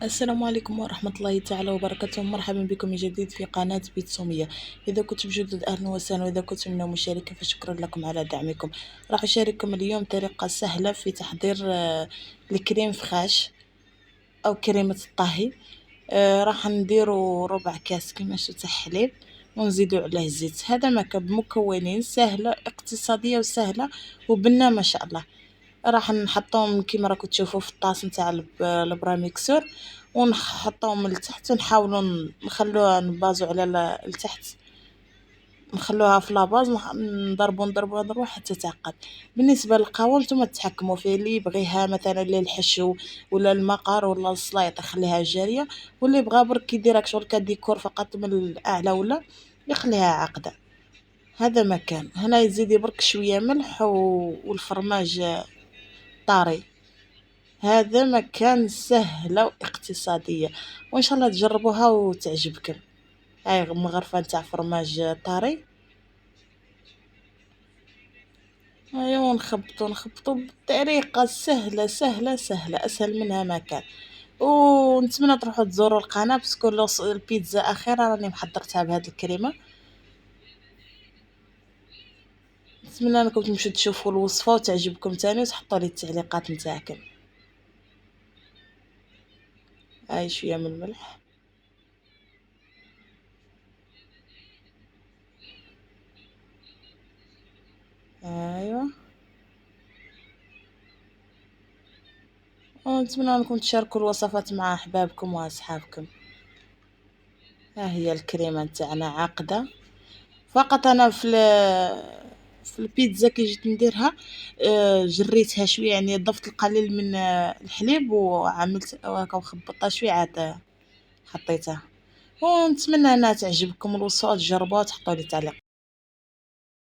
السلام عليكم ورحمة الله تعالى وبركاته. مرحبا بكم من جديد في قناة بيتسومية. إذا كنتم جدد أهلا وسهلا، وإذا كنتم من المشاركة فشكرا لكم على دعمكم. راح أشارككم اليوم طريقة سهلة في تحضير الكريم فخاش أو كريمة الطهي. راح نديرو ربع كاس كيما تاع حليب ونزيدو عليه الزيت. هذا بمكونين سهلة اقتصادية وسهلة وبنة ما شاء الله. راح نحطهم كيما راكم تشوفوا في الطاس نتاع البراميكسور، ونحطهم لتحت ونحاولوا نخلوها نبازو على لتحت، نخلوها في لاباز نضربو حتى تعقد. بالنسبه للقوام نتوما تتحكموا فيه، اللي يبغيها مثلا للحشو ولا المقر ولا السلايط يخليها جاريه، واللي بغى برك يديرها شغل كديكور فقط من الاعلى ولا يخليها عاقده. هذا مكان هنا يزيد برك شويه ملح والفرماج طاري. هذا مكان سهلة واقتصادية، وإن شاء الله تجربوها وتعجبكم. هاي مغرفة نتاع فرماج طاري. ايوا نخبطو بطريقة سهلة سهلة سهلة، أسهل منها ما كان. ونتمنى تروحوا تزوروا القناة باسكو البيتزا أخيرا راني محضرتها بهاد الكريمة. نتمنى انكم تمشوا تشوفوا الوصفة وتعجبكم تاني وتحطوا لي التعليقات نتاعكم. هاي شوية من الملح. ايوا، ونتمنى انكم تشاركوا الوصفات مع احبابكم واصحابكم. ها هي الكريمه نتاعنا عاقده. فقط انا في البيتزا كي جيت نديرها جريتها شويه، يعني ضفت القليل من الحليب وعملت هكا وخبطتها شويه عاد حطيتها. ونتمنى انها تعجبكم الوصفه، تجربوها وتحطوا لي تعليق.